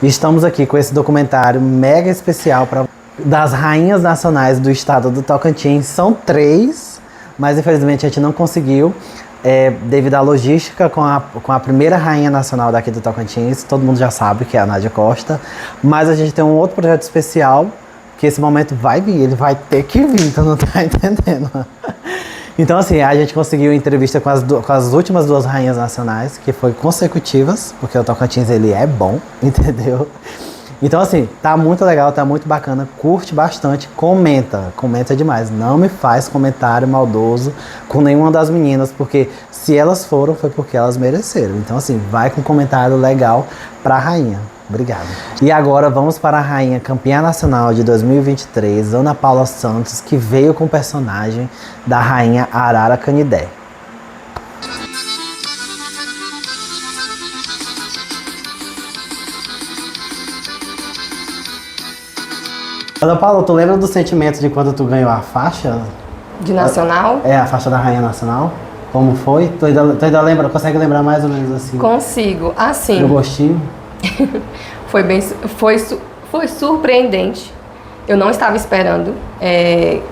E estamos aqui com esse documentário mega especial das rainhas nacionais do estado do Tocantins. São 3, mas infelizmente a gente não conseguiu, devido à logística com a primeira rainha nacional daqui do Tocantins. Todo mundo já sabe que é a Nádia Costa, mas a gente tem um outro projeto especial, que esse momento vai vir, ele vai ter que vir, então não tá entendendo. Então assim, a gente conseguiu entrevista com as últimas 2 rainhas nacionais, que foi consecutivas, porque o Tocantins ele é bom, entendeu? Então assim, tá muito legal, tá muito bacana, curte bastante, comenta demais. Não me faz comentário maldoso com nenhuma das meninas, porque se elas foram, foi porque elas mereceram. Então assim, vai com comentário legal pra rainha. Obrigado. E agora vamos para a rainha campeã nacional de 2023, Ana Paula Santos, que veio com o personagem da rainha Arara Canidé. Ana Paula, tu lembra do sentimento de quando tu ganhou a faixa? De nacional? A faixa da rainha nacional? Como foi? Tu ainda lembra, consegue lembrar mais ou menos assim? Consigo, assim. No gostinho? Foi surpreendente. Eu não estava esperando.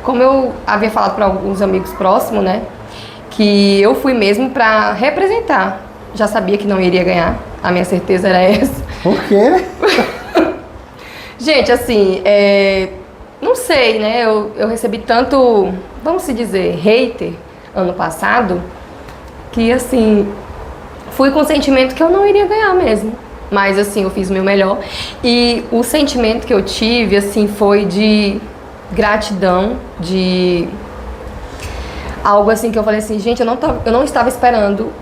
Como eu havia falado para alguns amigos próximos, né? Que eu fui mesmo para representar. Já sabia que não iria ganhar. A minha certeza era essa. Por quê? Gente, assim, não sei, né? Eu recebi tanto, vamos se dizer, hater ano passado, que assim, fui com o sentimento que eu não iria ganhar mesmo. Mas assim, eu fiz o meu melhor. E o sentimento que eu tive, assim, foi de gratidão, de algo assim que eu falei assim, gente, eu não estava esperando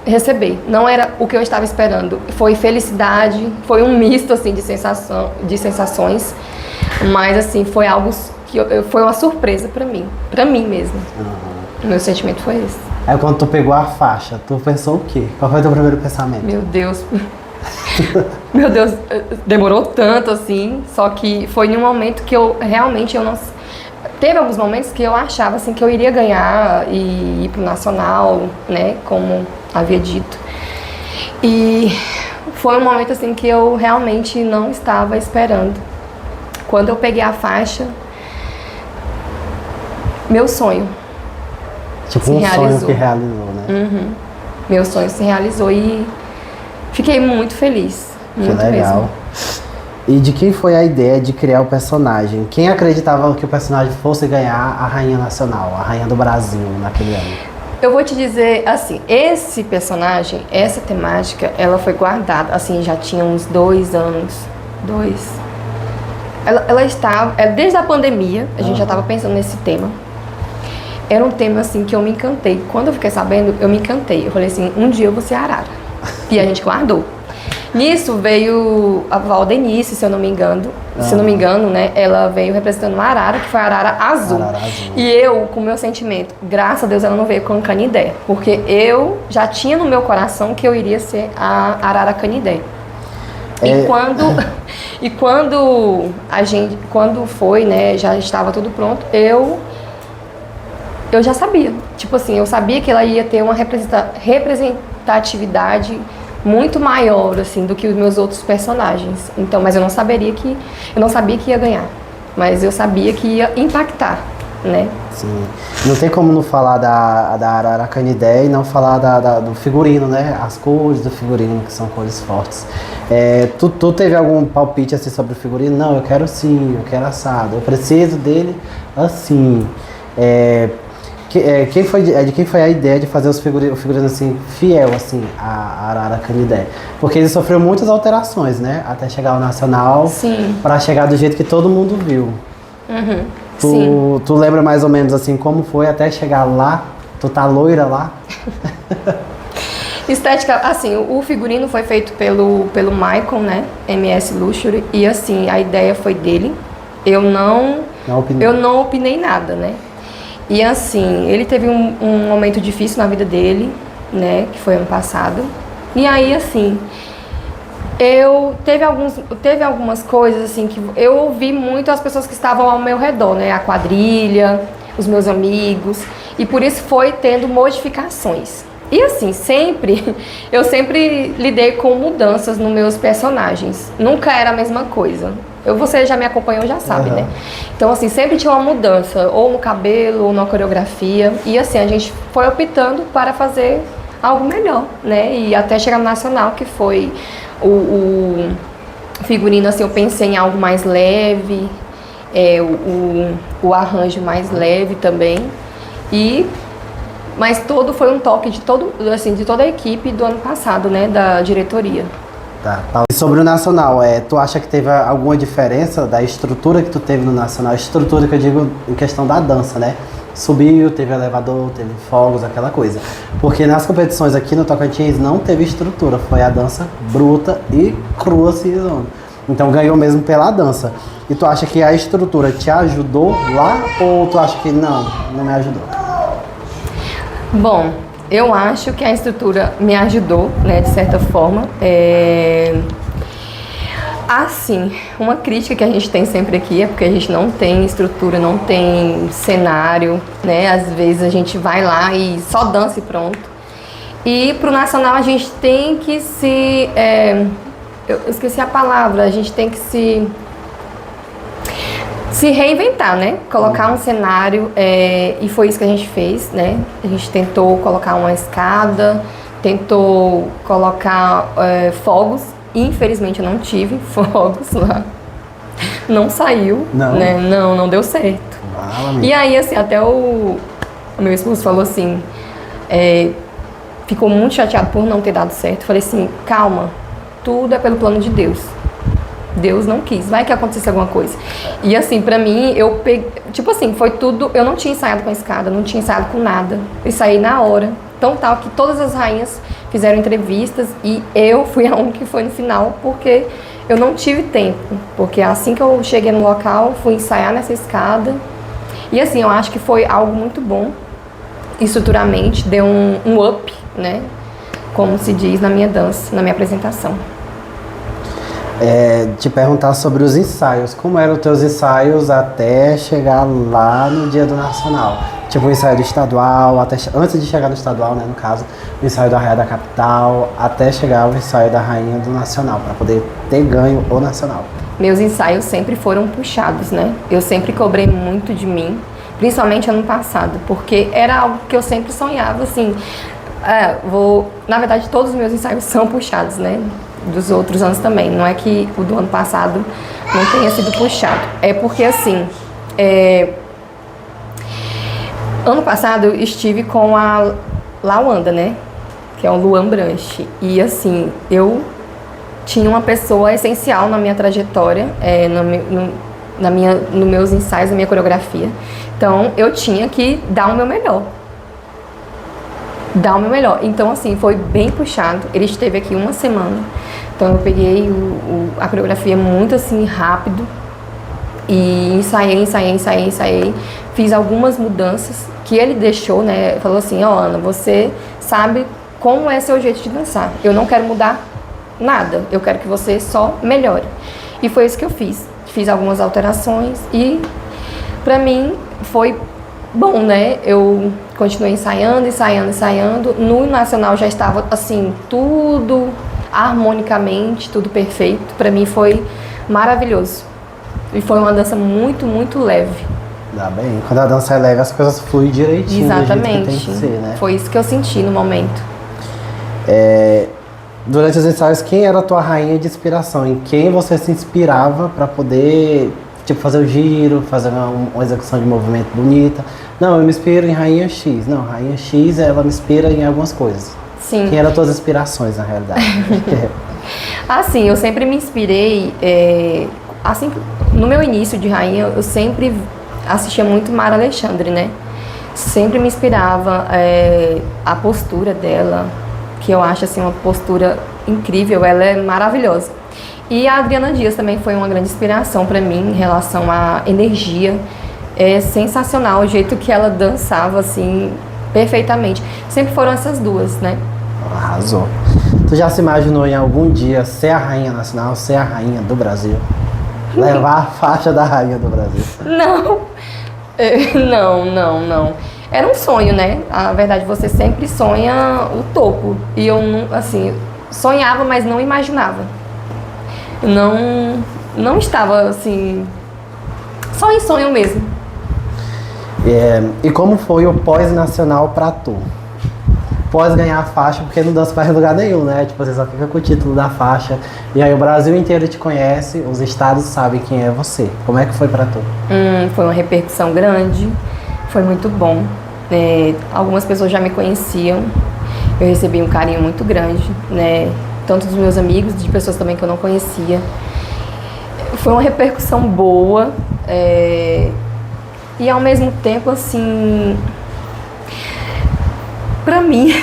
receber. Não era o que eu estava esperando. Foi felicidade, foi um misto assim de sensações. Mas assim, foi algo que foi uma surpresa pra mim mesmo. O meu sentimento foi esse. Aí quando tu pegou a faixa, tu pensou o quê? Qual foi o teu primeiro pensamento? Meu Deus, demorou tanto assim, só que foi em um momento que eu realmente não... Teve alguns momentos que eu achava assim que eu iria ganhar e ir pro nacional, né, como havia dito. E foi um momento assim que eu realmente não estava esperando. Quando eu peguei a faixa, meu sonho tipo um sonho que realizou, né? Uhum. Meu sonho se realizou e fiquei muito feliz. Muito que legal. mesmo. E de quem foi a ideia de criar o personagem? Quem acreditava que o personagem fosse ganhar a Rainha Nacional, a Rainha do Brasil naquele ano? Eu vou te dizer assim, esse personagem, essa temática, ela foi guardada, assim, já tinha uns 2 anos. Ela estava, desde a pandemia, a gente já estava pensando nesse tema. Era um tema assim que eu me encantei. Quando eu fiquei sabendo, eu me encantei. Eu falei assim, um dia eu vou ser Arara. E a gente guardou. Nisso veio a Valdenice, se eu não me engano, né? Ela veio representando uma Arara, que foi a Arara Azul. E eu, com o meu sentimento, graças a Deus ela não veio com Canidé. Porque eu já tinha no meu coração que eu iria ser a Arara Canidé. E quando foi, né, já estava tudo pronto, eu já sabia. Tipo assim, eu sabia que ela ia ter uma representatividade muito maior, assim, do que os meus outros personagens. Então, mas eu não sabia que ia ganhar. Mas eu sabia que ia impactar, né? Sim. Não tem como não falar da Arara Canidé e não falar do figurino, né? As cores do figurino, que são cores fortes. Tu teve algum palpite assim sobre o figurino? Não, eu quero sim, eu quero assado. Eu preciso dele assim. De quem foi a ideia de fazer o figurino assim, fiel assim, a Arara Canidé? Porque ele sofreu muitas alterações, né? Até chegar ao nacional, para chegar do jeito que todo mundo viu. Uhum. Tu lembra mais ou menos assim como foi até chegar lá? Tu tá loira lá? Estética, assim, o figurino foi feito pelo Michael, né? MS Luxury, e assim, a ideia foi dele. Eu não opinei nada, né? E assim, ele teve um momento difícil na vida dele, né, que foi ano passado. E aí, assim, teve algumas coisas, assim, que eu ouvi muito as pessoas que estavam ao meu redor, né, a quadrilha, os meus amigos, e por isso foi tendo modificações. E assim, eu sempre lidei com mudanças nos meus personagens. Nunca era a mesma coisa. Você já me acompanhou, já sabe, né? Então, assim, sempre tinha uma mudança, ou no cabelo, ou na coreografia. E assim, a gente foi optando para fazer algo melhor, né? E até chegar no Nacional, que foi o figurino, assim, eu pensei em algo mais leve, o arranjo mais leve também. Mas todo foi um toque de toda a equipe do ano passado, né, da diretoria. Tá. E sobre o Nacional, tu acha que teve alguma diferença da estrutura que tu teve no Nacional? Estrutura que eu digo em questão da dança, né? Subiu, teve elevador, teve fogos, aquela coisa. Porque nas competições aqui no Tocantins não teve estrutura, foi a dança bruta e crua, assim. Então ganhou mesmo pela dança. E tu acha que a estrutura te ajudou lá ou tu acha que não me ajudou? Bom, eu acho que a estrutura me ajudou, né, de certa forma. Assim, uma crítica que a gente tem sempre aqui é porque a gente não tem estrutura, não tem cenário, né? Às vezes a gente vai lá e só dança e pronto. E pro Nacional a gente tem que eu esqueci a palavra, a gente tem que se reinventar, né? Colocar um cenário, e foi isso que a gente fez, né? A gente tentou colocar uma escada, tentou colocar fogos. Infelizmente eu não tive fogos lá. Não saiu, né? Não deu certo. E aí, assim, até o meu esposo falou assim, ficou muito chateado por não ter dado certo. Falei assim, calma, tudo é pelo plano de Deus. Deus não quis, vai que acontecesse alguma coisa. E assim, pra mim, eu peguei, tipo assim, foi tudo, eu não tinha ensaiado com a escada, não tinha ensaiado com nada. Eu ensaiei na hora, tão tal que todas as rainhas fizeram entrevistas e eu fui a única que foi no final, porque eu não tive tempo. Porque assim que eu cheguei no local, fui ensaiar nessa escada. E assim, eu acho que foi algo muito bom, estruturalmente, deu um up, né? Como se diz na minha dança, na minha apresentação. Te perguntar sobre os ensaios. Como eram os teus ensaios até chegar lá no dia do Nacional? Tipo, o ensaio do estadual, antes de chegar no estadual, né, no caso, o ensaio da Rainha da Capital, até chegar o ensaio da Rainha do Nacional, para poder ter ganho o Nacional. Meus ensaios sempre foram puxados, né? Eu sempre cobrei muito de mim, principalmente ano passado, porque era algo que eu sempre sonhava, assim. Na verdade, todos os meus ensaios são puxados, né? Dos outros anos também. Não é que o do ano passado não tenha sido puxado. É porque, assim, ano passado eu estive com a Lawanda, né? Que é o Luan Branche. E, assim, eu tinha uma pessoa essencial na minha trajetória, nos meus ensaios, na minha coreografia. Então, eu tinha que dar o meu melhor. Então, assim, foi bem puxado. Ele esteve aqui uma semana. Então, eu peguei a coreografia muito, assim, rápido. E ensaiei. Fiz algumas mudanças que ele deixou, né? Falou assim, Ana, você sabe como é seu jeito de dançar. Eu não quero mudar nada. Eu quero que você só melhore. E foi isso que eu fiz. Fiz algumas alterações e, pra mim, foi bom, né? Eu continuei ensaiando. No Nacional já estava, assim, tudo harmonicamente, tudo perfeito. Pra mim foi maravilhoso. E foi uma dança muito, muito leve. Dá bem. Quando a dança é leve, as coisas fluem direitinho. Exatamente. Do jeito que tem que ser, né? Foi isso que eu senti no momento. Durante os ensaios, quem era a tua rainha de inspiração? Em quem você se inspirava para poder, tipo, fazer o giro, fazer uma execução de movimento bonita? Não, eu me inspiro em Rainha X. Não, Rainha X, ela me inspira em algumas coisas. Sim. Quem eram as tuas inspirações, na realidade? Assim, eu sempre me inspirei, assim, no meu início de rainha, eu sempre assistia muito Mara Alexandre, né? Sempre me inspirava a postura dela, que eu acho, assim, uma postura incrível, ela é maravilhosa. E a Adriana Dias também foi uma grande inspiração para mim em relação à energia. É sensacional o jeito que ela dançava, assim, perfeitamente. Sempre foram essas duas, né? Arrasou. Tu já se imaginou em algum dia ser a rainha nacional, ser a rainha do Brasil? Levar a faixa da rainha do Brasil? Não. era um sonho, né? A verdade, você sempre sonha o topo. E eu, assim, sonhava, mas não imaginava. Não estava, assim, só em sonho mesmo. E como foi o pós-nacional pra tu? Pós ganhar a faixa, porque não dança pra lugar nenhum, né? Tipo, você só fica com o título da faixa. E aí o Brasil inteiro te conhece, os estados sabem quem é você. Como é que foi pra tu? Foi uma repercussão grande, foi muito bom. Algumas pessoas já me conheciam, eu recebi um carinho muito grande, né? Tanto dos meus amigos, de pessoas também que eu não conhecia. Foi uma repercussão boa, e ao mesmo tempo, assim, pra mim,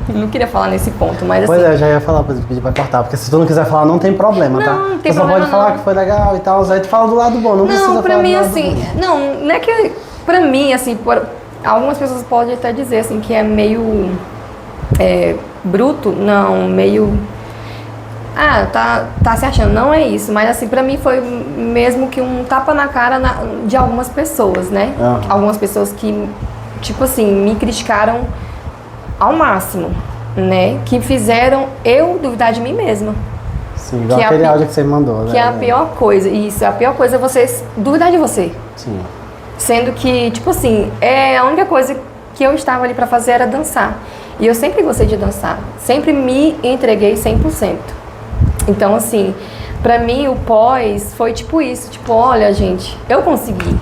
não queria falar nesse ponto, mas assim... Pois é, eu já ia falar, pedir pra cortar, porque se tu não quiser falar, não tem problema, tá? Não tem você só problema, pode falar não. que foi legal e tal, aí tu fala do lado bom, não precisa Não, pra falar mim, do lado assim, ruim. não é que, pra mim, assim, algumas pessoas podem até dizer, assim, que é meio bruto, não, meio... tá se achando, não é isso, mas assim, pra mim foi mesmo que um tapa na cara de algumas pessoas, né? Uhum. Algumas pessoas que, tipo assim, me criticaram ao máximo, né? Que fizeram eu duvidar de mim mesma. Sim, igual que aquele áudio que você mandou, né? Que é a pior coisa, isso, a pior coisa é você duvidar de você. Sim. Sendo que, tipo assim, a única coisa que eu estava ali pra fazer era dançar. E eu sempre gostei de dançar, sempre me entreguei 100%. Então, assim, pra mim o pós foi tipo isso, tipo, olha, gente, eu consegui.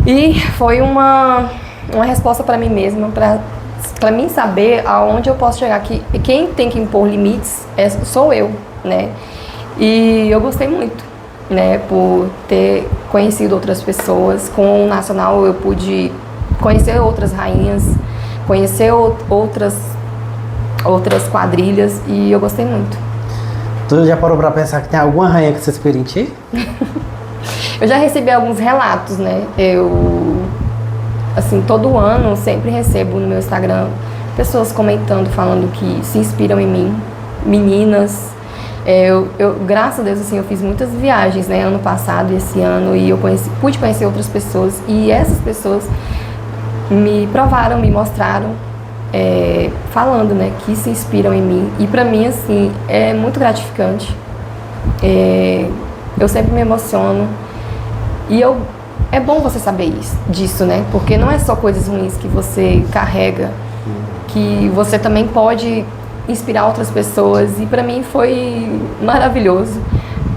E foi uma resposta pra mim mesma, pra mim saber aonde eu posso chegar aqui. E quem tem que impor limites sou eu, né? E eu gostei muito, né, por ter conhecido outras pessoas. Com o Nacional eu pude conhecer outras rainhas, conhecer outras quadrilhas, e eu gostei muito. Tu já parou pra pensar que tem alguma rainha que se inspira em ti? Eu já recebi alguns relatos, né? Assim, todo ano sempre recebo no meu Instagram pessoas comentando, falando que se inspiram em mim, meninas. Graças a Deus, assim, eu fiz muitas viagens, né? Ano passado e esse ano, e eu pude conhecer outras pessoas, e essas pessoas me provaram, me mostraram, falando, né, que se inspiram em mim. E pra mim, assim, é muito gratificante. Eu sempre me emociono. E é bom você saber disso, né? Porque não é só coisas ruins que você carrega, que você também pode inspirar outras pessoas. E pra mim foi maravilhoso.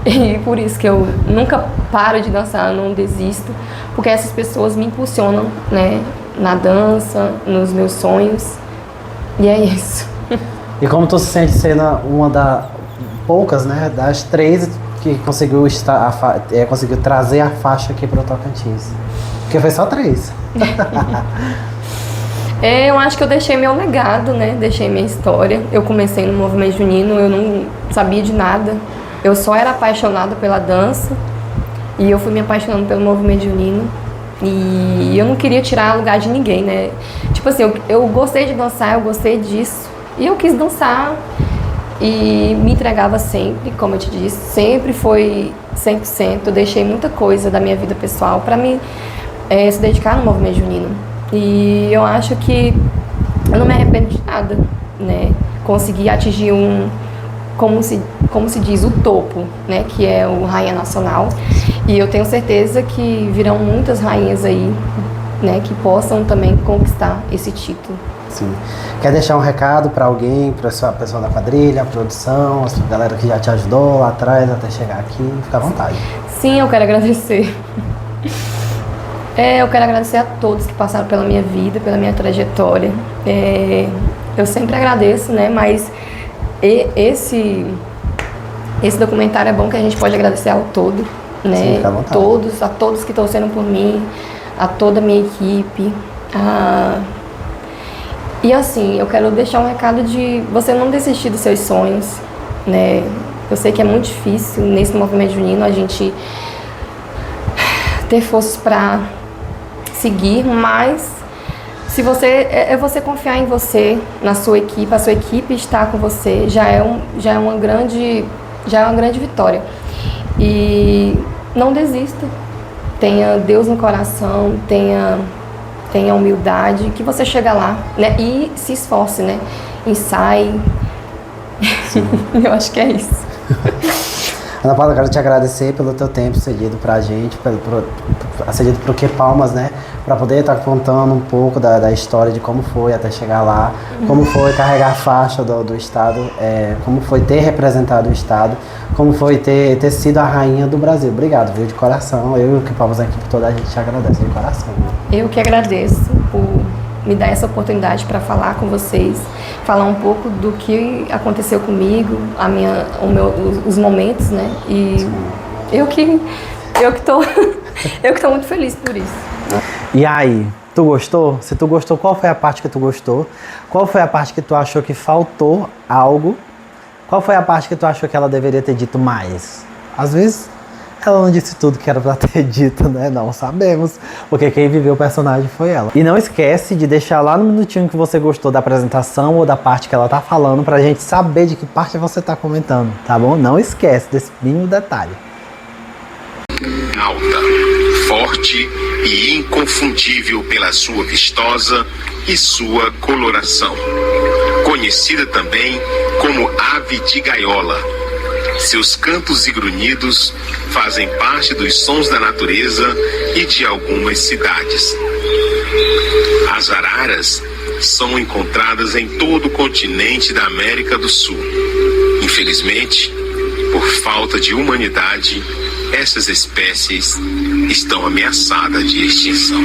E por isso que eu nunca paro de dançar, não desisto. Porque essas pessoas me impulsionam, né, na dança, nos meus sonhos. E é isso. E como tu se sente sendo uma das poucas, né, das 3 que conseguiu trazer a faixa aqui para o Tocantins? Porque foi só 3. Eu acho que eu deixei meu legado, né? Deixei minha história. Eu comecei no movimento junino, eu não sabia de nada. Eu só era apaixonada pela dança e eu fui me apaixonando pelo movimento junino. E eu não queria tirar lugar de ninguém, né? Tipo assim, eu gostei de dançar, eu gostei disso. E eu quis dançar e me entregava sempre, como eu te disse. Sempre foi 100%. Eu deixei muita coisa da minha vida pessoal pra me se dedicar no movimento junino. E eu acho que eu não me arrependo de nada, né? Consegui atingir como se diz, o topo, né? Que é o Rainha Nacional. E eu tenho certeza que virão muitas rainhas aí, né? Que possam também conquistar esse título. Sim. Quer deixar um recado para alguém, para a pessoa da quadrilha, a produção, a galera que já te ajudou lá atrás até chegar aqui? Fica à vontade. Sim, eu quero agradecer. Eu quero agradecer a todos que passaram pela minha vida, pela minha trajetória. Eu sempre agradeço, né? Mas esse documentário é bom que a gente pode agradecer ao todo, né? Sim, fica à vontade. A todos que torceram por mim, a toda a minha equipe. E assim, eu quero deixar um recado de você não desistir dos seus sonhos, né? Eu sei que é muito difícil nesse movimento junino a gente ter forças para seguir, mas se você confiar em você, na sua equipe, a sua equipe está com você, já é uma grande vitória. E não desista. Tenha Deus no coração, tenha tenha humildade, que você chega lá, né? E se esforce, né? Ensaie. Eu acho que é isso. Ana Paula, eu quero te agradecer pelo teu tempo cedido pra gente, cedido pro Que Palmas, né? Pra poder estar contando um pouco da história de como foi até chegar lá, como foi carregar a faixa do Estado, como foi ter representado o Estado, como foi ter sido a rainha do Brasil. Obrigado, viu? De coração. Eu e o Que Palmas, a equipe toda, a gente te agradece de coração. Eu que agradeço por me dar essa oportunidade para falar com vocês, falar um pouco do que aconteceu comigo, os momentos, né? E eu que tô muito feliz por isso. E aí, tu gostou? Se tu gostou, qual foi a parte que tu gostou? Qual foi a parte que tu achou que faltou algo? Qual foi a parte que tu achou que ela deveria ter dito mais? Às vezes ela não disse tudo que era pra ter dito, né? Não sabemos, porque quem viveu o personagem foi ela. E não esquece de deixar lá no minutinho que você gostou da apresentação ou da parte que ela tá falando, pra gente saber de que parte você tá comentando, tá bom? Não esquece desse mínimo detalhe. Alta, forte e inconfundível pela sua vistosa e sua coloração. Conhecida também como ave de gaiola. Seus cantos e grunhidos fazem parte dos sons da natureza e de algumas cidades. As araras são encontradas em todo o continente da América do Sul. Infelizmente, por falta de humanidade, essas espécies estão ameaçadas de extinção.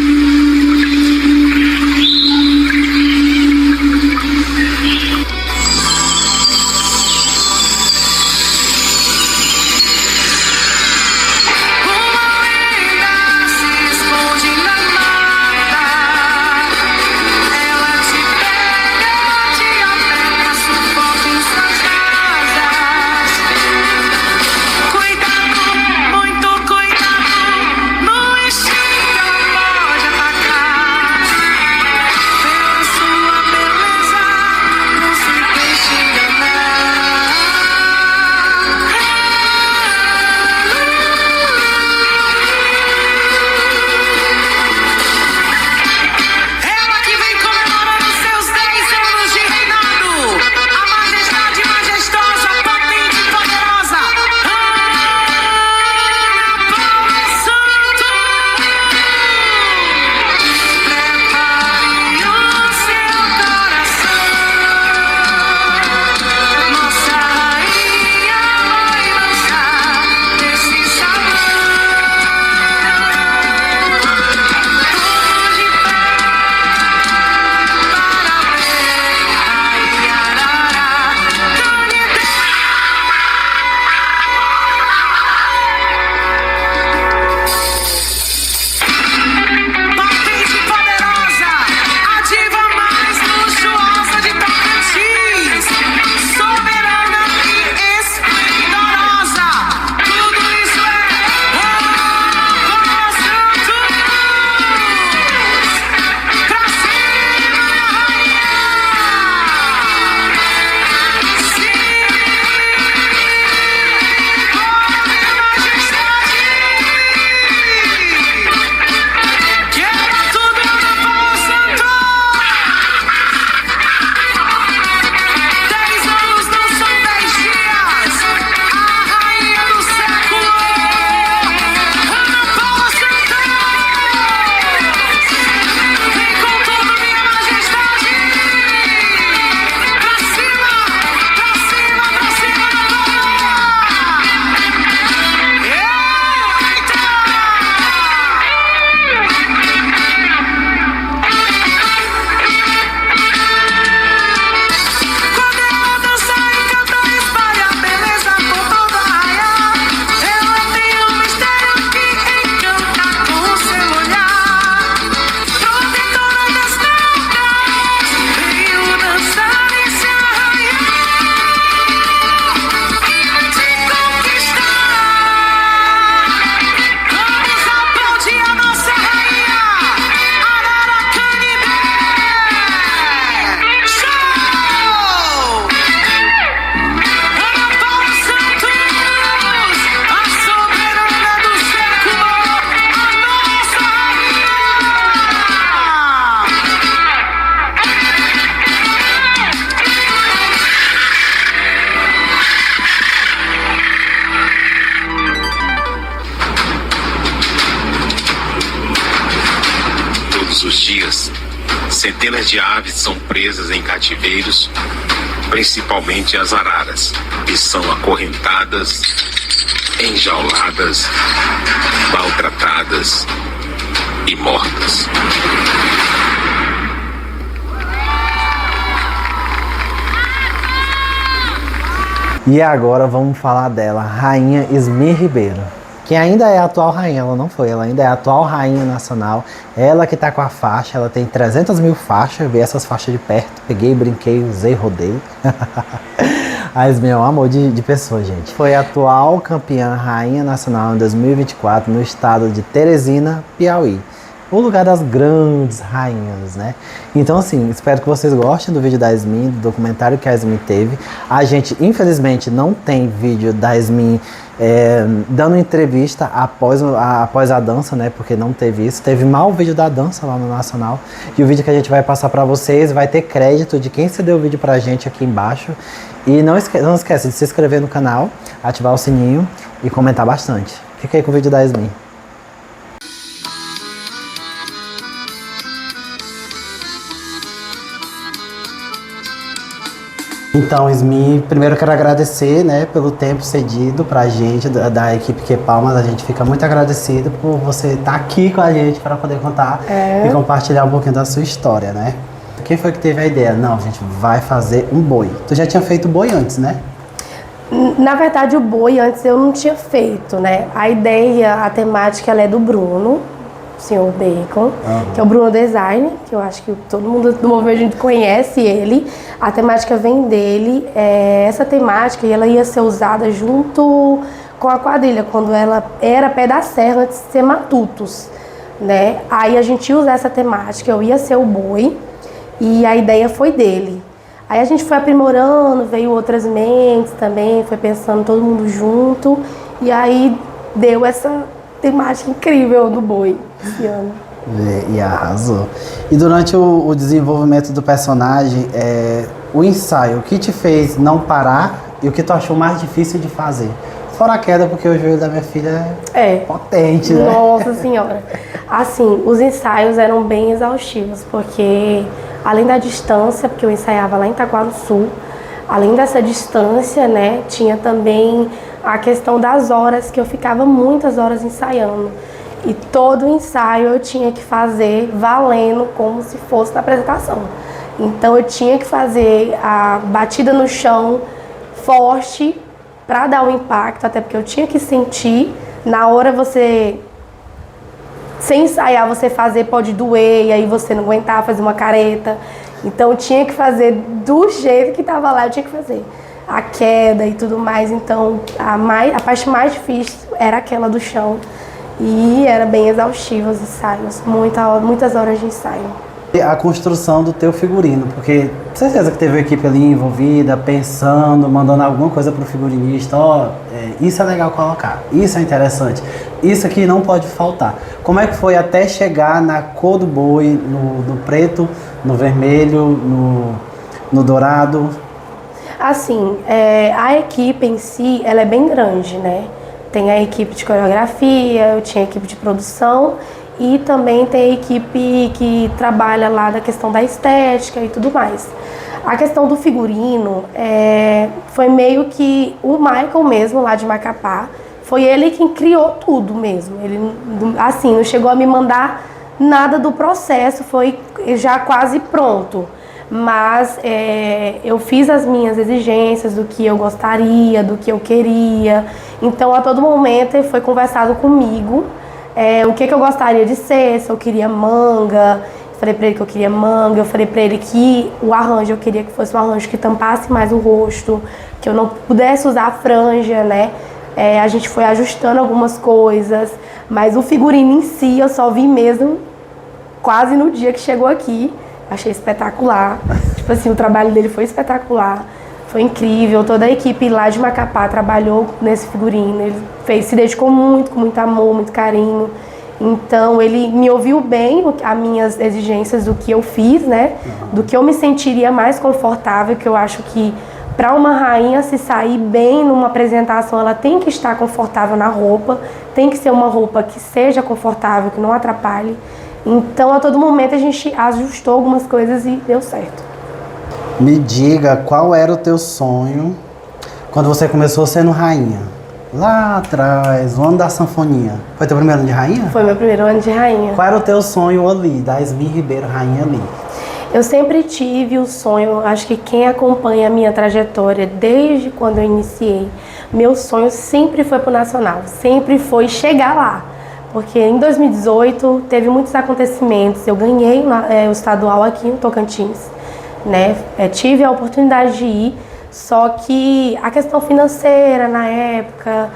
dias, centenas de aves são presas em cativeiros, principalmente as araras, e são acorrentadas, enjauladas, maltratadas e mortas. E agora vamos falar dela, Rainha Ismir Ribeiro, que ainda é a atual rainha, ela não foi, ela ainda é a atual rainha nacional. Ela que tá com a faixa, ela tem 300 mil faixas, eu vi essas faixas de perto, peguei, brinquei, usei, rodei. A Ismir é um amor de pessoa, gente. Foi a atual campeã rainha nacional em 2024 no estado de Teresina, Piauí. O lugar das grandes rainhas, né? Então, assim, espero que vocês gostem do vídeo da Ismir, do documentário que a Ismir teve. A gente, infelizmente, não tem vídeo da Ismir dando entrevista após a dança, né? Porque não teve isso. Teve mal o vídeo da dança lá no Nacional. E o vídeo que a gente vai passar pra vocês vai ter crédito de quem cedeu o vídeo pra gente aqui embaixo. E não esquece de se inscrever no canal, ativar o sininho e comentar bastante. Fica aí com o vídeo da Ismir. Então, Ismir, primeiro eu quero agradecer, né, pelo tempo cedido pra gente, da equipe Que Palmas. A gente fica muito agradecido por você estar aqui com a gente para poder contar e compartilhar um pouquinho da sua história, né? Quem foi que teve a ideia? Não, a gente vai fazer um boi. Tu já tinha feito boi antes, né? Na verdade, o boi antes eu não tinha feito, né? A ideia, a temática, ela é do Bruno, o senhor Bacon, que é o Bruno Design, que eu acho que todo mundo do movimento a gente conhece ele. A temática vem dele. Essa temática ela ia ser usada junto com a quadrilha, quando ela era Pé da Serra, antes de ser Matutos, né? Aí a gente ia usar essa temática, eu ia ser o boi, e a ideia foi dele. Aí a gente foi aprimorando, veio outras mentes também, foi pensando todo mundo junto, e aí deu essa temática incrível do boi esse ano. E arrasou. E durante o desenvolvimento do personagem, o ensaio, o que te fez não parar e o que tu achou mais difícil de fazer? Fora a queda, porque o joelho da minha filha é potente, né? Nossa Senhora. Assim, os ensaios eram bem exaustivos, porque além da distância, porque eu ensaiava lá em Itaquaquecetuba, além dessa distância, né, tinha também a questão das horas, que eu ficava muitas horas ensaiando. E todo ensaio eu tinha que fazer valendo como se fosse na apresentação. Então eu tinha que fazer a batida no chão forte para dar o impacto, até porque eu tinha que sentir. Na hora você, sem ensaiar, você fazer pode doer, e aí você não aguentar fazer uma careta. Então eu tinha que fazer do jeito que estava lá, eu tinha que fazer. A queda e tudo mais, então a parte mais difícil era aquela do chão. E era bem exaustivo os ensaios, muitas horas de ensaio. A construção do teu figurino, porque certeza que teve uma equipe ali envolvida, pensando, mandando alguma coisa pro figurinista, isso é legal colocar, isso é interessante, isso aqui não pode faltar. Como é que foi até chegar na cor do boi, no preto, no vermelho, no dourado? Assim, a equipe em si, ela é bem grande, né? Tem a equipe de coreografia, eu tinha a equipe de produção e também tem a equipe que trabalha lá da questão da estética e tudo mais. A questão do figurino foi meio que o Michael mesmo, lá de Macapá, foi ele quem criou tudo mesmo. Ele, assim, não chegou a me mandar nada do processo, foi já quase pronto. Mas eu fiz as minhas exigências do que eu gostaria, do que eu queria. Então, a todo momento, foi conversado comigo o que eu gostaria de ser, se eu queria manga. Falei pra ele que eu queria manga, eu falei pra ele que o arranjo, eu queria que fosse um arranjo que tampasse mais o rosto, que eu não pudesse usar franja, né? A gente foi ajustando algumas coisas, mas o figurino em si eu só vi mesmo quase no dia que chegou aqui. Achei espetacular, tipo assim, o trabalho dele foi espetacular, foi incrível, toda a equipe lá de Macapá trabalhou nesse figurino, ele se dedicou muito, com muito amor, muito carinho, então ele me ouviu bem, as minhas exigências do que eu fiz, né, do que eu me sentiria mais confortável, que eu acho que para uma rainha se sair bem numa apresentação, ela tem que estar confortável na roupa, tem que ser uma roupa que seja confortável, que não atrapalhe. Então, a todo momento, a gente ajustou algumas coisas e deu certo. Me diga qual era o teu sonho quando você começou sendo rainha. Lá atrás, o ano da sanfoninha. Foi teu primeiro ano de rainha? Foi meu primeiro ano de rainha. Qual era o teu sonho ali, da Yasmin Ribeiro, rainha ali? Eu sempre tive o sonho, acho que quem acompanha a minha trajetória desde quando eu iniciei, meu sonho sempre foi pro Nacional, sempre foi chegar lá. Porque em 2018 teve muitos acontecimentos, eu ganhei o estadual aqui no Tocantins, né? Tive a oportunidade de ir, só que a questão financeira na época,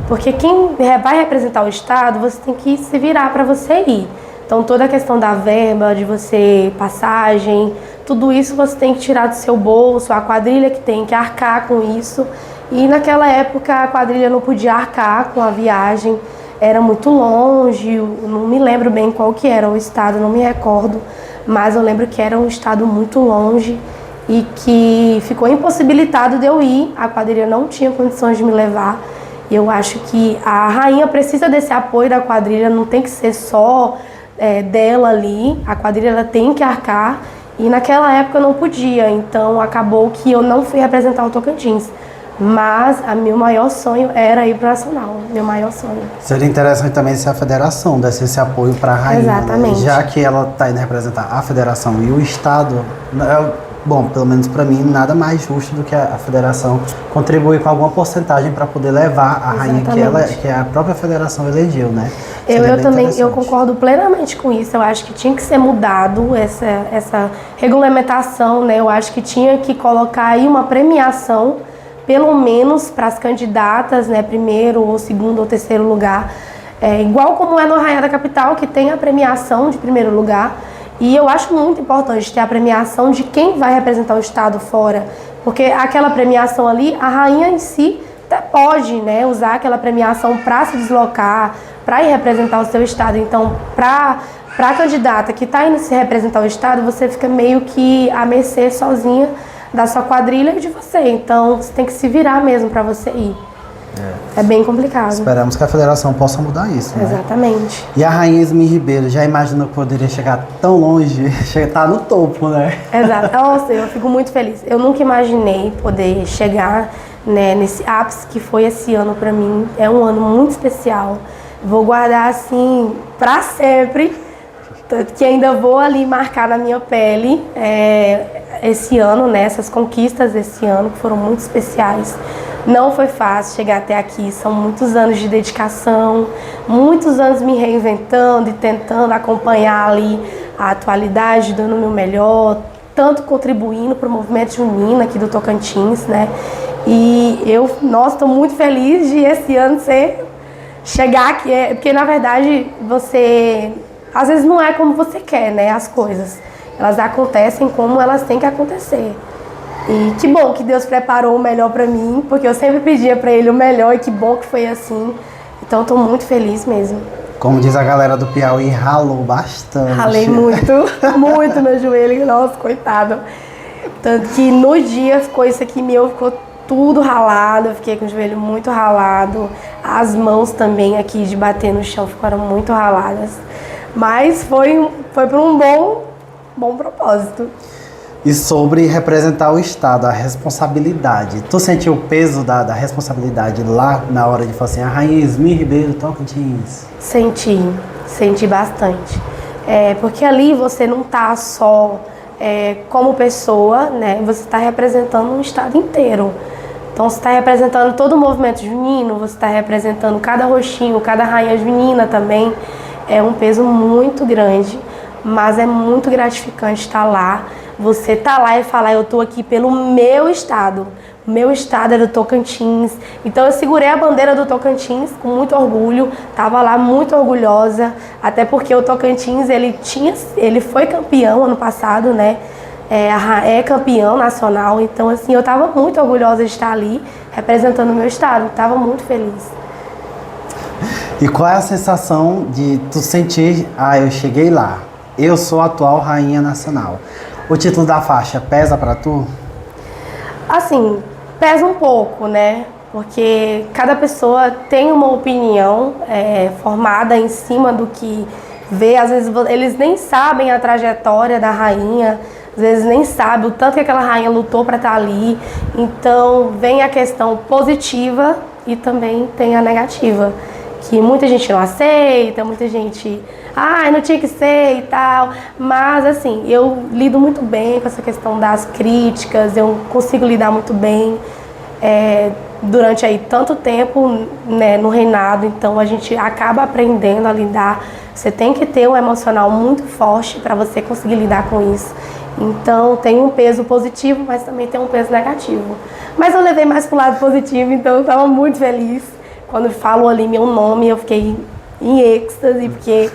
porque quem vai representar o estado, você tem que se virar para você ir. Então toda a questão da verba, de você, passagem, tudo isso você tem que tirar do seu bolso, a quadrilha que tem que arcar com isso. E naquela época a quadrilha não podia arcar com a viagem, era muito longe, eu não me lembro bem qual que era o estado, não me recordo, mas eu lembro que era um estado muito longe e que ficou impossibilitado de eu ir, a quadrilha não tinha condições de me levar. E eu acho que a rainha precisa desse apoio da quadrilha, não tem que ser só dela ali, a quadrilha ela tem que arcar, e naquela época eu não podia, então acabou que eu não fui representar o Tocantins. Mas meu maior sonho era ir para o Nacional, meu maior sonho. Seria interessante também se a federação desse esse apoio para a rainha. Exatamente. Né? Já que ela está indo representar a federação e o estado, bom, pelo menos para mim, nada mais justo do que a federação contribuir com alguma porcentagem para poder levar a rainha que a própria federação elegeu, né? Eu também, eu concordo plenamente com isso. Eu acho que tinha que ser mudado essa regulamentação, né? Eu acho que tinha que colocar aí uma premiação, pelo menos para as candidatas, né? Primeiro ou segundo ou terceiro lugar. Igual como é no Arraial da Capital, que tem a premiação de primeiro lugar. E eu acho muito importante ter a premiação de quem vai representar o estado fora. Porque aquela premiação ali, a rainha em si até pode, né, usar aquela premiação para se deslocar, para ir representar o seu estado. Então, para a candidata que está indo se representar o estado, você fica meio que à mercê sozinha da sua quadrilha e de você. Então, você tem que se virar mesmo para você ir. É bem complicado. Esperamos que a federação possa mudar isso, né? Exatamente. E a rainha Yasmin Ribeiro, já imaginou que poderia chegar tão longe? Tá no topo, né? Exato. Nossa, eu fico muito feliz. Eu nunca imaginei poder chegar, né, nesse ápice que foi esse ano pra mim. É um ano muito especial. Vou guardar, assim, pra sempre. Tanto que ainda vou ali marcar na minha pele esse ano, né? Essas conquistas desse ano que foram muito especiais. Não foi fácil chegar até aqui, são muitos anos de dedicação, muitos anos me reinventando e tentando acompanhar ali a atualidade, dando o meu melhor, tanto contribuindo para o movimento junino aqui do Tocantins, né? E eu, nossa, estou muito feliz de esse ano chegar aqui, porque na verdade você, às vezes não é como você quer, né, as coisas. Elas acontecem como elas têm que acontecer. E que bom que Deus preparou o melhor pra mim, porque eu sempre pedia pra Ele o melhor e que bom que foi assim. Então eu tô muito feliz mesmo. Como diz a galera do Piauí, ralou bastante. Ralei muito, muito meu joelho, nossa, coitado. Tanto que no dia ficou isso aqui meu, ficou tudo ralado, eu fiquei com o joelho muito ralado. As mãos também aqui de bater no chão ficaram muito raladas. Mas foi por um bom propósito. E sobre representar o estado, a responsabilidade. Tu sentiu o peso da responsabilidade lá na hora de falar assim, a rainha Yasmin Ribeiro, Tocantins? Senti bastante. Porque ali você não tá só como pessoa, né? Você está representando um estado inteiro. Então você está representando todo o movimento junino, você está representando cada roxinho, cada rainha junina também. É um peso muito grande, mas é muito gratificante estar lá. Você tá lá e falar, eu tô aqui pelo meu estado. O meu estado é do Tocantins. Então eu segurei a bandeira do Tocantins com muito orgulho. Tava lá muito orgulhosa. Até porque o Tocantins, ele foi campeão ano passado, né? É campeão nacional. Então assim, eu tava muito orgulhosa de estar ali representando o meu estado. Tava muito feliz. E qual é a sensação de tu sentir, eu cheguei lá, eu sou a atual rainha nacional? O título da faixa pesa pra tu? Assim, pesa um pouco, né? Porque cada pessoa tem uma opinião formada em cima do que ver, às vezes eles nem sabem a trajetória da rainha, às vezes nem sabem o tanto que aquela rainha lutou para estar ali. Então vem a questão positiva e também tem a negativa, que muita gente não aceita, muita gente, não tinha que ser e tal, mas assim, eu lido muito bem com essa questão das críticas, eu consigo lidar muito bem durante aí tanto tempo, né, no reinado, então a gente acaba aprendendo a lidar. Você tem que ter um emocional muito forte para você conseguir lidar com isso. Então tem um peso positivo, mas também tem um peso negativo. Mas eu levei mais pro lado positivo, então eu estava muito feliz. Quando falam ali meu nome, eu fiquei em êxtase, porque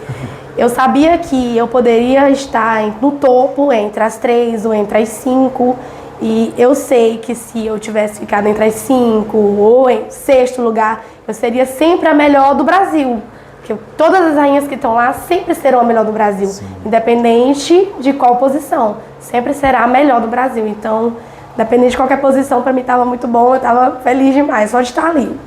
eu sabia que eu poderia estar no topo, entre as 3 ou entre as 5. E eu sei que se eu tivesse ficado entre as 5 ou em 6º lugar, eu seria sempre a melhor do Brasil. Porque todas as rainhas que estão lá sempre serão a melhor do Brasil. Sim. Independente de qual posição. Sempre será a melhor do Brasil. Então, independente de qualquer posição, para mim estava muito bom. Eu estava feliz demais, só de estar ali.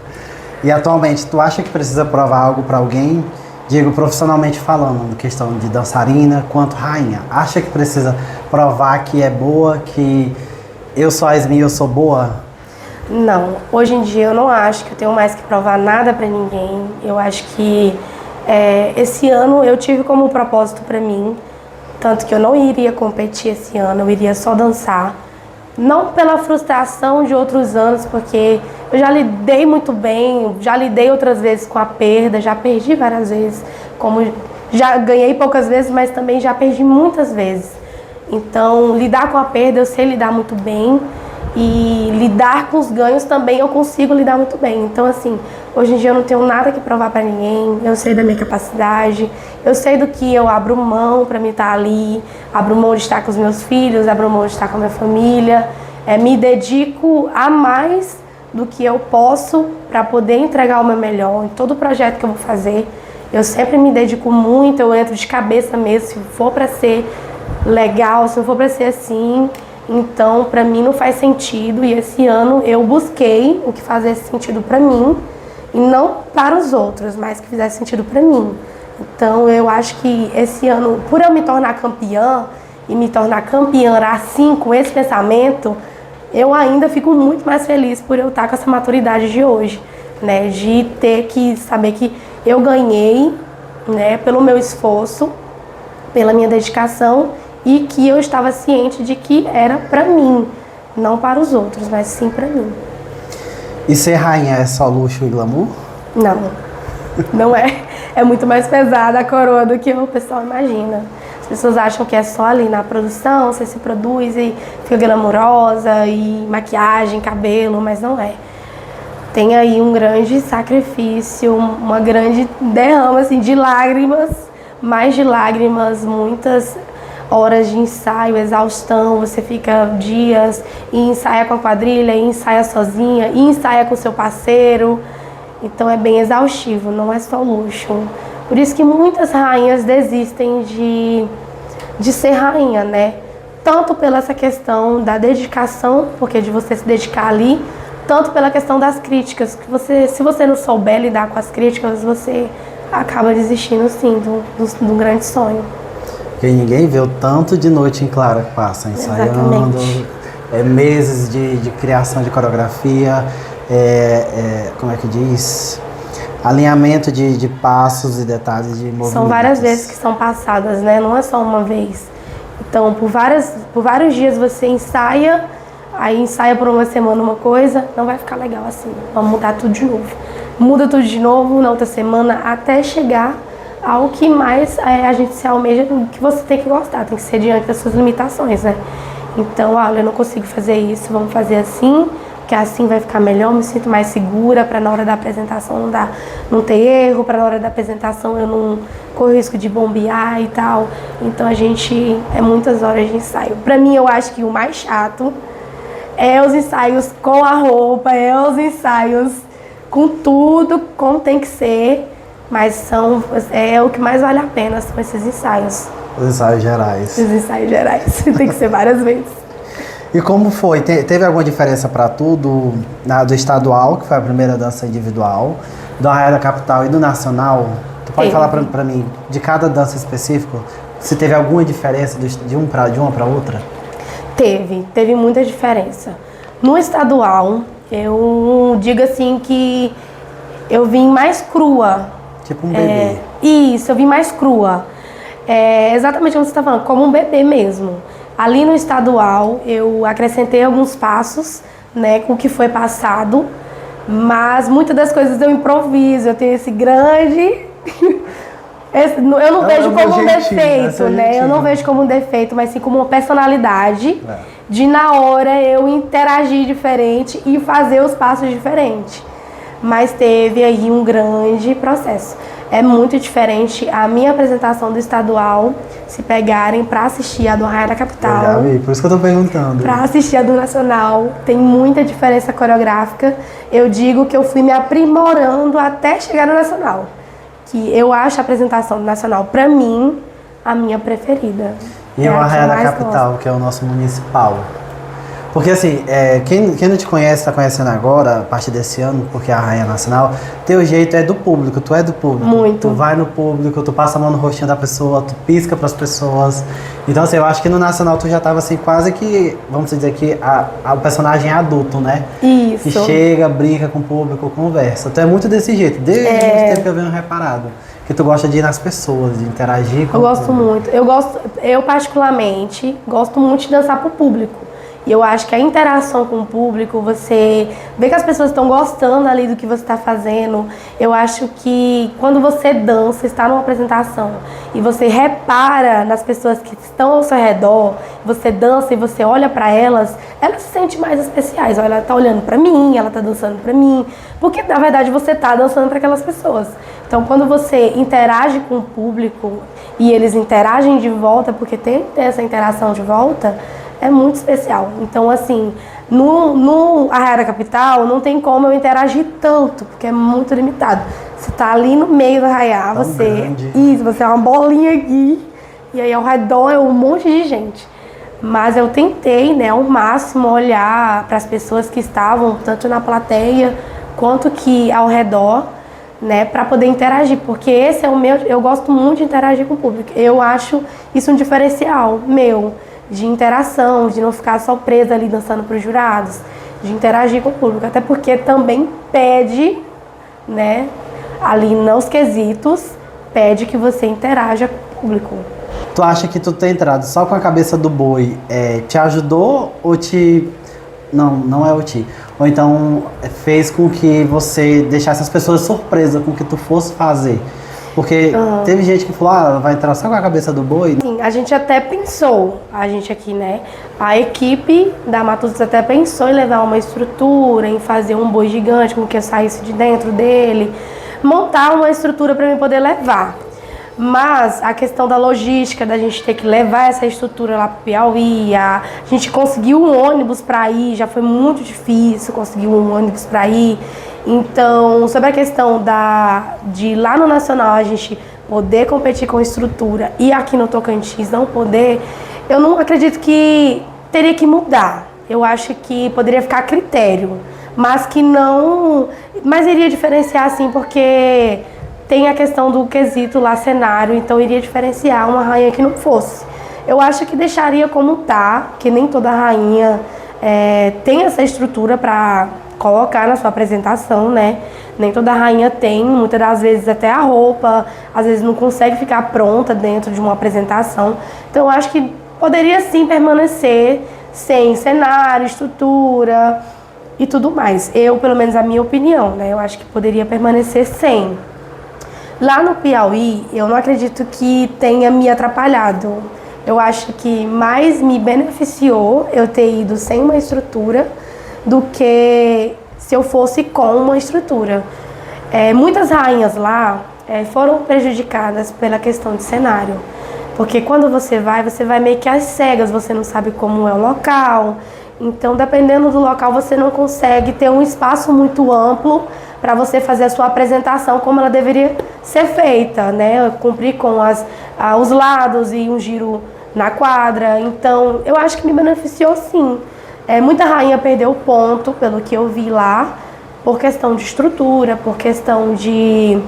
E atualmente, tu acha que precisa provar algo para alguém? Digo, profissionalmente falando, na questão de dançarina quanto rainha. Acha que precisa provar que é boa, que eu sou a Yasmin, eu sou boa? Não, hoje em dia eu não acho que eu tenho mais que provar nada para ninguém. Eu acho que esse ano eu tive como propósito para mim, tanto que eu não iria competir esse ano, eu iria só dançar. Não pela frustração de outros anos, porque eu já lidei muito bem, já lidei outras vezes com a perda, já perdi várias vezes, como já ganhei poucas vezes, mas também já perdi muitas vezes. Então, lidar com a perda eu sei lidar muito bem e lidar com os ganhos também eu consigo lidar muito bem. Então, assim, hoje em dia eu não tenho nada que provar pra ninguém, eu sei da minha capacidade, eu sei do que eu abro mão pra mim estar ali, abro mão de estar com os meus filhos, abro mão de estar com a minha família, me dedico a mais do que eu posso para poder entregar o meu melhor em todo projeto que eu vou fazer. Eu sempre me dedico muito, eu entro de cabeça mesmo, se for para ser legal, se não for para ser assim. Então, para mim não faz sentido, e esse ano eu busquei o que fazesse sentido para mim e não para os outros, mas que fizesse sentido para mim. Então, eu acho que esse ano, por eu me tornar campeã e me tornar campeã assim, com esse pensamento, eu ainda fico muito mais feliz por eu estar com essa maturidade de hoje, né? De ter que saber que eu ganhei, né, pelo meu esforço, pela minha dedicação, e que eu estava ciente de que era para mim, não para os outros, mas sim para mim. E ser rainha é só luxo e glamour? Não, não é. É muito mais pesada a coroa do que o pessoal imagina. As pessoas acham que é só ali na produção, você se produz e fica glamurosa, e maquiagem, cabelo, mas não é. Tem aí um grande sacrifício, uma grande derrama assim, de lágrimas, mais de lágrimas, muitas horas de ensaio, exaustão, você fica dias e ensaia com a quadrilha, e ensaia sozinha, e ensaia com seu parceiro. Então é bem exaustivo, não é só luxo. Por isso que muitas rainhas desistem de ser rainha, né? Tanto pela essa questão da dedicação, porque de você se dedicar ali, tanto pela questão das críticas, que se você não souber lidar com as críticas, você acaba desistindo sim de um grande sonho. Porque ninguém vê o tanto de noite em claro que passa ensaiando, meses de criação de coreografia, como é que diz? Alinhamento de passos e detalhes de movimentos. São várias vezes que são passadas, né? Não é só uma vez. Então, por vários dias você ensaia, aí ensaia por uma semana uma coisa, não vai ficar legal assim. Vamos mudar tudo de novo. Muda tudo de novo na outra semana até chegar ao que mais a gente se almeja, que você tem que gostar, tem que ser diante das suas limitações, né? Então, olha, eu não consigo fazer isso, vamos fazer assim, que assim vai ficar melhor, me sinto mais segura para na hora da apresentação não ter erro, para na hora da apresentação eu não corro risco de bombear e tal. Então é muitas horas de ensaio. Para mim, eu acho que o mais chato é os ensaios com a roupa, é os ensaios com tudo, como tem que ser, mas é o que mais vale a pena, são esses ensaios. Os ensaios gerais. Os ensaios gerais, tem que ser várias vezes. E como foi? Teve alguma diferença para tu do estadual, que foi a primeira dança individual, do Arraial da Capital e do nacional? Tu pode falar pra mim, de cada dança específica, se teve alguma diferença de uma pra outra? Teve muita diferença. No estadual, eu digo assim que eu vim mais crua. Tipo um bebê. Isso, eu vim mais crua. Exatamente como você está falando, como um bebê mesmo. Ali no estadual, eu acrescentei alguns passos, né, com o que foi passado, mas muitas das coisas eu improviso, eu tenho esse grande... Eu não vejo como um defeito, né? Eu não vejo como um defeito, mas sim como uma personalidade de, na hora, eu interagir diferente e fazer os passos diferentes. Mas teve aí um grande processo. É muito diferente a minha apresentação do estadual, se pegarem pra assistir a do Arraiá da Capital. Eu já vi, por isso que eu tô perguntando. Pra assistir a do Nacional, tem muita diferença coreográfica. Eu digo que eu fui me aprimorando até chegar no Nacional. Que eu acho a apresentação do Nacional, pra mim, a minha preferida. E o Arraiá da Capital, que é o nosso municipal. Porque assim, quem não te conhece, tá conhecendo agora, a partir desse ano, porque é a Arraiá Nacional, teu jeito é do público, tu é do público. Muito. Tu vai no público, tu passa a mão no rostinho da pessoa, tu pisca pras pessoas. Então assim, eu acho que no Nacional tu já tava assim, quase que, vamos dizer que, o personagem é adulto, né? Isso. Que chega, brinca com o público, conversa. Tu é muito desse jeito, desde o tempo que eu venho reparado. Que tu gosta de ir nas pessoas, de interagir com Eu gosto muito. Eu particularmente, gosto muito de dançar pro público. E eu acho que a interação com o público, você vê que as pessoas estão gostando ali do que você está fazendo. Eu acho que quando você dança, está numa apresentação e você repara nas pessoas que estão ao seu redor, você dança e você olha para elas, elas se sentem mais especiais. Ela está olhando para mim, ela está dançando para mim, porque na verdade você está dançando para aquelas pessoas. Então quando você interage com o público e eles interagem de volta, porque tem que ter essa interação de volta, é muito especial. Então, assim, no Arraiá da Capital não tem como eu interagir tanto, porque é muito limitado. Você tá ali no meio do Arraiá, você é uma bolinha aqui, e aí ao redor é um monte de gente. Mas eu tentei, né, ao máximo olhar para as pessoas que estavam tanto na plateia quanto que ao redor, né, para poder interagir, porque esse é o meu, eu gosto muito de interagir com o público. Eu acho isso um diferencial meu, de interação, de não ficar só presa ali dançando para os jurados, de interagir com o público, até porque também pede, né, ali nos quesitos, pede que você interaja com o público. Tu acha que tu ter entrado só com a cabeça do boi te ajudou ou te... Não é o ti. Ou então fez com que você deixasse as pessoas surpresas com o que tu fosse fazer? Porque teve gente que falou, ela vai entrar só com a cabeça do boi. Sim, a gente até pensou, a gente aqui, né? A equipe da Matutos até pensou em levar uma estrutura, em fazer um boi gigante com que eu saísse de dentro dele, montar uma estrutura para eu poder levar. Mas a questão da logística, da gente ter que levar essa estrutura lá pro Piauí, a gente conseguiu um ônibus para ir, já foi muito difícil conseguir um ônibus para ir. Então, sobre a questão de lá no Nacional a gente poder competir com estrutura e aqui no Tocantins não poder, eu não acredito que teria que mudar. Eu acho que poderia ficar a critério, mas que não... Mas iria diferenciar sim, porque tem a questão do quesito lá, cenário, então iria diferenciar uma rainha que não fosse. Eu acho que deixaria como tá, que nem toda rainha tem essa estrutura para colocar na sua apresentação, né? Nem toda rainha tem, muitas das vezes até a roupa, às vezes não consegue ficar pronta dentro de uma apresentação. Então eu acho que poderia sim permanecer sem cenário, estrutura e tudo mais. Eu, pelo menos a minha opinião, né? Eu acho que poderia permanecer sem. Lá no Piauí, eu não acredito que tenha me atrapalhado. Eu acho que mais me beneficiou eu ter ido sem uma estrutura do que se eu fosse com uma estrutura. Muitas rainhas lá foram prejudicadas pela questão de cenário, porque quando você vai meio que às cegas, você não sabe como é o local, então dependendo do local você não consegue ter um espaço muito amplo para você fazer a sua apresentação como ela deveria ser feita, né? Cumprir com os lados e um giro na quadra. Então eu acho que me beneficiou sim. Muita rainha perdeu ponto, pelo que eu vi lá, por questão de estrutura, por questão de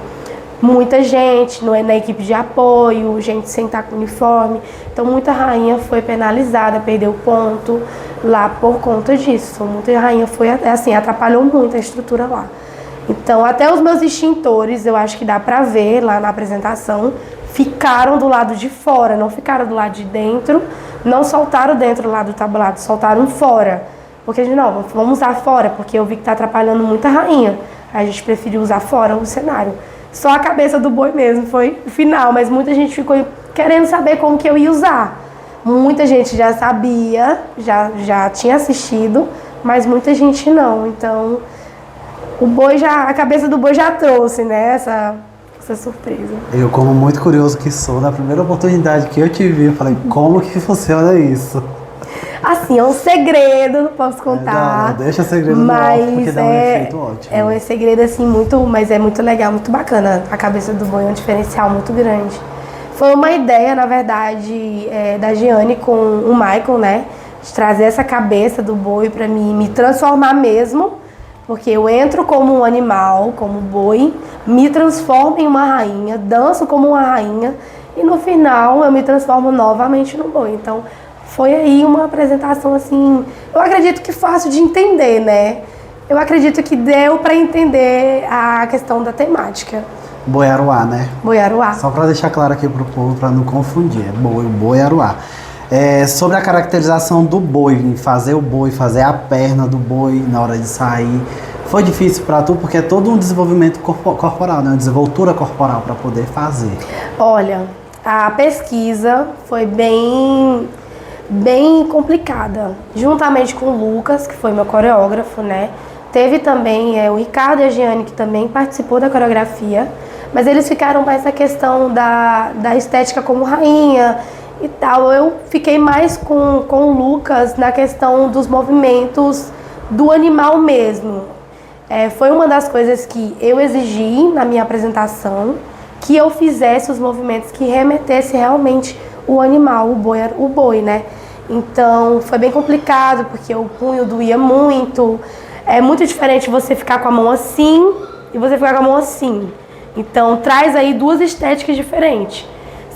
muita gente na equipe de apoio, gente sem estar com uniforme. Então muita rainha foi penalizada, perdeu ponto lá por conta disso. Muita rainha foi, assim, atrapalhou muito a estrutura lá. Então até os meus extintores, eu acho que dá pra ver lá na apresentação, ficaram do lado de fora, não ficaram do lado de dentro, não soltaram dentro lá do tablado, soltaram fora. Porque a gente, não, vamos usar fora, porque eu vi que tá atrapalhando muita rainha. A gente preferiu usar fora o cenário. Só a cabeça do boi mesmo foi o final, mas muita gente ficou querendo saber como que eu ia usar. Muita gente já sabia, já tinha assistido, mas muita gente não. Então, a cabeça do boi já trouxe, né, essa surpresa. Eu, como muito curioso que sou, na primeira oportunidade que eu te vi, eu falei, como que funciona isso? Assim, é um segredo, não posso contar. Não, deixa o segredo no off, porque dá um efeito ótimo. É um segredo, assim, mas é muito legal, muito bacana. A cabeça do boi é um diferencial muito grande. Foi uma ideia, na verdade, da Giane com o Michael, né? De trazer essa cabeça do boi pra mim me transformar mesmo. Porque eu entro como um animal, como boi, me transformo em uma rainha, danço como uma rainha e no final eu me transformo novamente no boi. Então foi aí uma apresentação assim, eu acredito que fácil de entender, né? Eu acredito que deu para entender a questão da temática. Boi-Aruá, né? Boi-Aruá. Só para deixar claro aqui pro povo, para não confundir, é Boi-Aruá. Sobre a caracterização do boi, em fazer o boi, fazer a perna do boi na hora de sair, foi difícil para tu porque é todo um desenvolvimento corporal, né? Uma desenvoltura corporal para poder fazer. Olha, a pesquisa foi bem complicada, juntamente com o Lucas, que foi meu coreógrafo, né? Teve também o Ricardo e a Giane, que também participou da coreografia, mas eles ficaram mais na questão da estética como rainha e tal. Eu fiquei mais com o Lucas na questão dos movimentos do animal mesmo. Foi uma das coisas que eu exigi na minha apresentação, que eu fizesse os movimentos que remetesse realmente o animal, o boi, né? Então foi bem complicado, porque o punho doía muito. É muito diferente você ficar com a mão assim e você ficar com a mão assim. Então traz aí duas estéticas diferentes.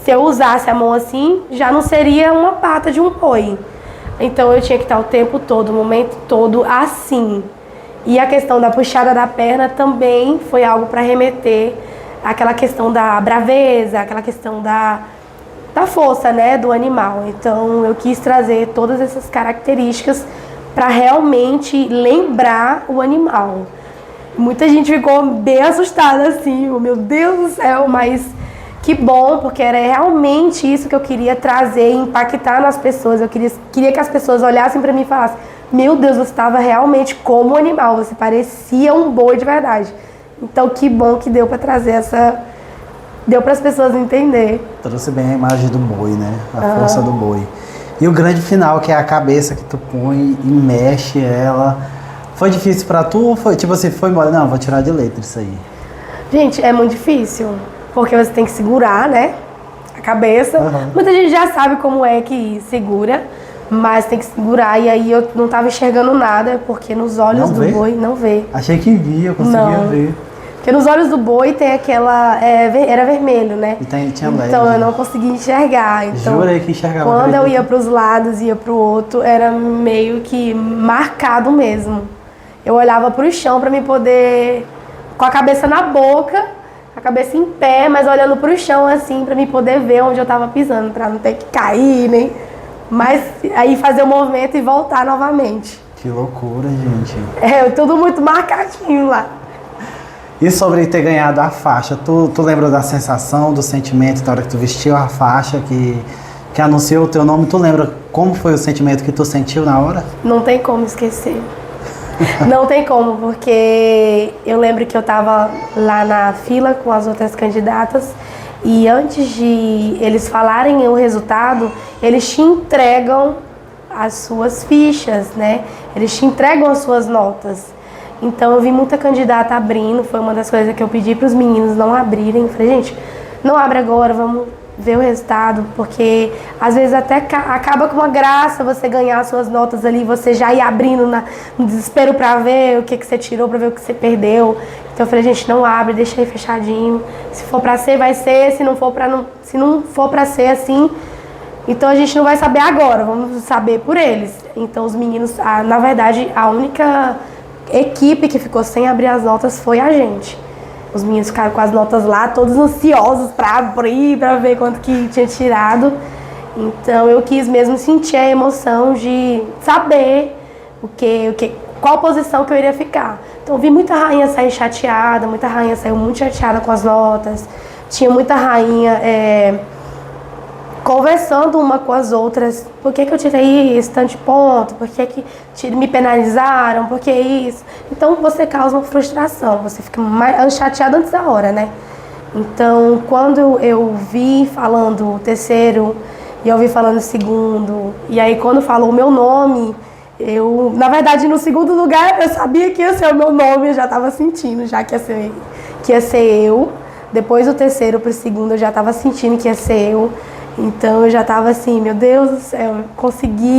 Se eu usasse a mão assim, já não seria uma pata de um boi. Então eu tinha que estar o tempo todo, o momento todo assim. E a questão da puxada da perna também foi algo para remeter àquela questão da braveza, aquela questão da força, né, do animal. Então eu quis trazer todas essas características para realmente lembrar o animal. Muita gente ficou bem assustada assim, oh, meu Deus do céu, mas que bom, porque era realmente isso que eu queria trazer, impactar nas pessoas. Eu queria que as pessoas olhassem para mim e falassem: meu Deus, você estava realmente como um animal, você parecia um boi de verdade. Então que bom que deu para trazer deu para as pessoas entender. Trouxe bem a imagem do boi, né? A força do boi. E o grande final, que é a cabeça que tu põe e mexe ela. Foi difícil pra tu ou foi tipo assim, foi embora? Não, vou tirar de letra isso aí. Gente, é muito difícil, porque você tem que segurar, né? A cabeça. Muita gente já sabe como é que segura, mas tem que segurar. E aí eu não tava enxergando nada, porque nos olhos do boi não vê. Achei que via, eu conseguia ver. Porque nos olhos do boi tem aquela... era vermelho, né? E tinha LED. Então eu não conseguia enxergar. Então, jurei que enxergava. Quando eu ia pros lados, ia pro outro, era meio que marcado mesmo. Eu olhava pro chão pra me poder... Com a cabeça na boca, a cabeça em pé, mas olhando pro chão assim, pra me poder ver onde eu tava pisando, pra não ter que cair, nem... Mas aí fazer o movimento e voltar novamente. Que loucura, gente. Tudo muito marcadinho lá. E sobre ter ganhado a faixa, tu lembra da sensação, do sentimento na hora que tu vestiu a faixa, que anunciou o teu nome? Tu lembra como foi o sentimento que tu sentiu na hora? Não tem como esquecer. Não tem como, porque eu lembro que eu tava lá na fila com as outras candidatas e antes de eles falarem o resultado, eles te entregam as suas fichas, né? Eles te entregam as suas notas. Então eu vi muita candidata abrindo, foi uma das coisas que eu pedi para os meninos não abrirem. Eu falei, gente, não abre agora, vamos ver o resultado, porque às vezes até acaba com uma graça você ganhar as suas notas ali, você já ir abrindo no desespero para ver o que você tirou, para ver o que você perdeu. Então eu falei, gente, não abre, deixa aí fechadinho. Se for pra ser, vai ser. Se não for pra ser assim, então a gente não vai saber agora, vamos saber por eles. Então os meninos, na verdade, a única equipe que ficou sem abrir as notas foi a gente. Os meninos ficaram com as notas lá, todos ansiosos pra ver quanto que tinha tirado. Então eu quis mesmo sentir a emoção de saber qual posição que eu iria ficar. Então eu vi muita rainha sair chateada, muita rainha saiu muito chateada com as notas. Tinha muita rainha conversando uma com as outras. Por que eu tirei esse tanto de ponto? Por que me penalizaram? Por que isso? Então você causa uma frustração, você fica mais chateado antes da hora, né? Então quando eu vi falando o terceiro e eu vi falando o segundo, e aí quando falou o meu nome, na verdade no segundo lugar eu sabia que ia ser o meu nome, eu já estava sentindo já que ia ser eu. Depois do terceiro pro segundo eu já estava sentindo que ia ser eu. Então eu já estava assim, meu Deus do céu,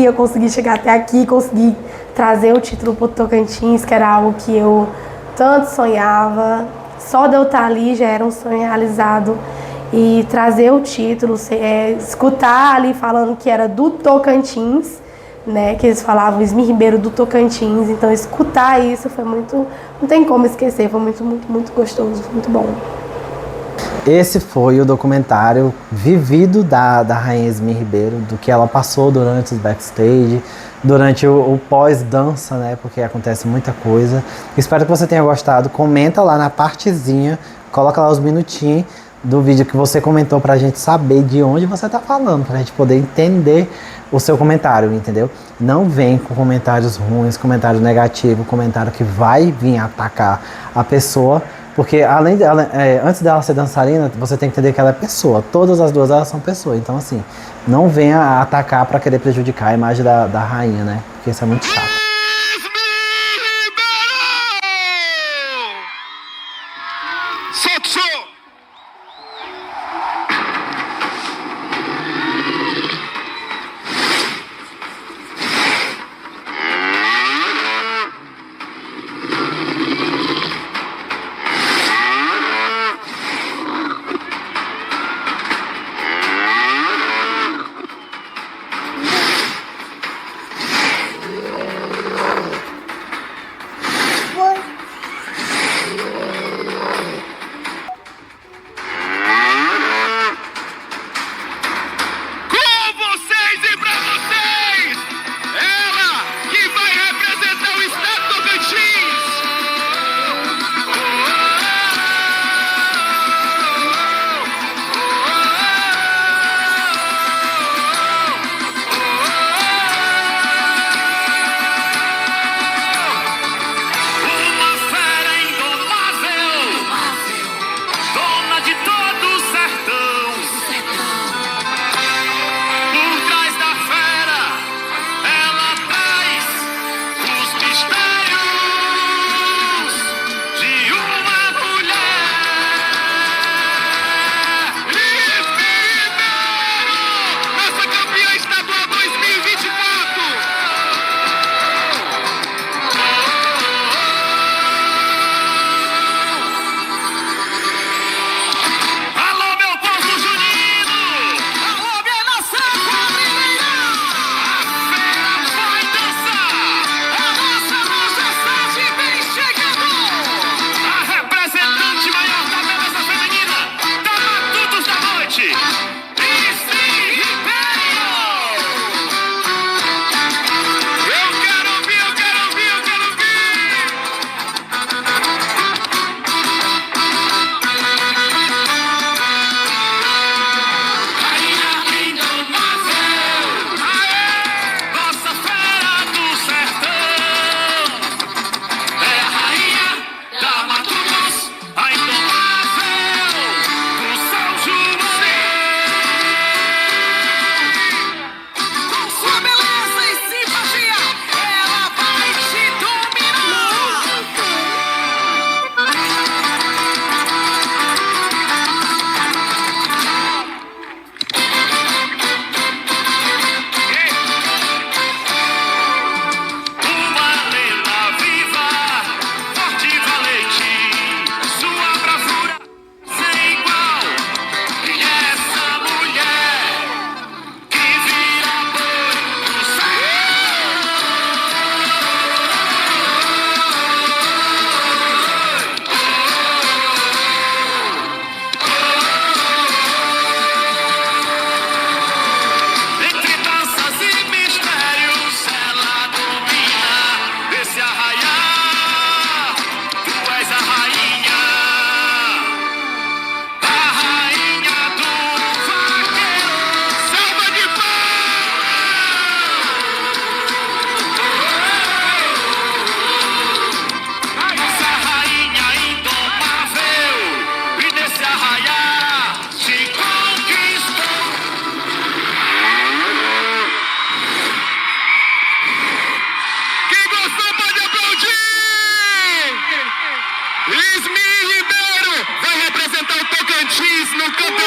eu consegui chegar até aqui, consegui trazer o título pro Tocantins, que era algo que eu tanto sonhava. Só de eu estar ali já era um sonho realizado. E trazer o título, escutar ali falando que era do Tocantins, né? Que eles falavam Ismir Ribeiro do Tocantins. Então escutar isso foi muito, não tem como esquecer, foi muito, muito, muito gostoso, foi muito bom. Esse foi o documentário vivido da Rainha Ismir Ribeiro, do que ela passou durante os backstage, durante o pós-dança, né? Porque acontece muita coisa. Espero que você tenha gostado. Comenta lá na partezinha, coloca lá os minutinhos do vídeo que você comentou pra gente saber de onde você tá falando, pra gente poder entender o seu comentário, entendeu? Não vem com comentários ruins, comentário negativo, comentário que vai vir atacar a pessoa. Porque além dela, antes dela ser dançarina, você tem que entender que ela é pessoa. Todas as duas elas são pessoas. Então assim, não venha atacar para querer prejudicar a imagem da rainha, né? Porque isso é muito chato. Solta o som!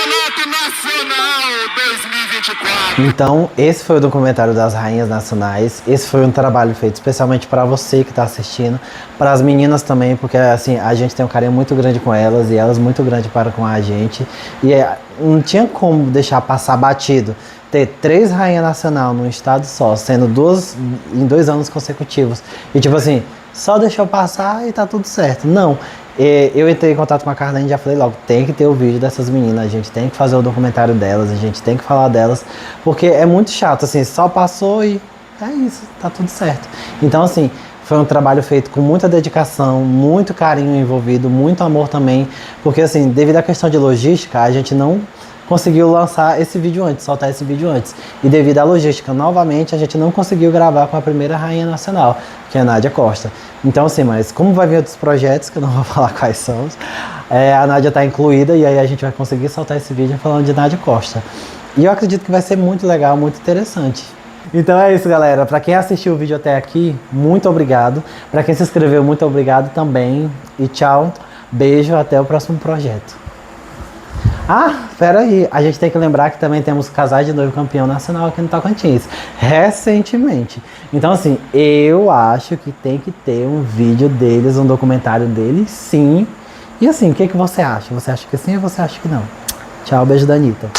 Campeonato Nacional 2024. Então, esse foi o documentário das Rainhas Nacionais. Esse foi um trabalho feito especialmente para você que está assistindo, para as meninas também, porque assim, a gente tem um carinho muito grande com elas e elas muito grande para com a gente. E não tinha como deixar passar batido. Ter 3 rainhas nacional num estado só, sendo 2 em 2 anos consecutivos. E tipo assim, só deixou passar e tá tudo certo. Não. Eu entrei em contato com a Carlene e já falei logo, tem que ter o vídeo dessas meninas, a gente tem que fazer o documentário delas, a gente tem que falar delas, porque é muito chato, assim, só passou e é isso, tá tudo certo. Então assim, foi um trabalho feito com muita dedicação, muito carinho envolvido, muito amor também, porque assim, devido à questão de logística, a gente não conseguiu lançar esse vídeo antes, soltar esse vídeo antes. E devido à logística, novamente, a gente não conseguiu gravar com a primeira rainha nacional, que é a Nádia Costa. Então, assim, mas como vai vir outros projetos, que eu não vou falar quais são, a Nádia está incluída e aí a gente vai conseguir soltar esse vídeo falando de Nádia Costa. E eu acredito que vai ser muito legal, muito interessante. Então é isso, galera. Para quem assistiu o vídeo até aqui, muito obrigado. Para quem se inscreveu, muito obrigado também. E tchau, beijo, até o próximo projeto. Ah, pera aí, a gente tem que lembrar que também temos casais de noivo campeão nacional aqui no Tocantins, recentemente. Então assim, eu acho que tem que ter um vídeo deles, um documentário deles, sim. E assim, o que você acha? Você acha que sim ou você acha que não? Tchau, beijo da Anitta.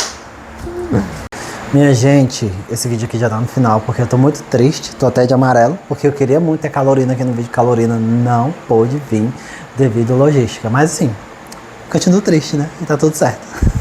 Minha gente, esse vídeo aqui já tá no final, porque eu tô muito triste, tô até de amarelo, porque eu queria muito ter Calorina aqui no vídeo, Calorina não pôde vir devido à logística, mas assim, continuo triste, né? E tá tudo certo.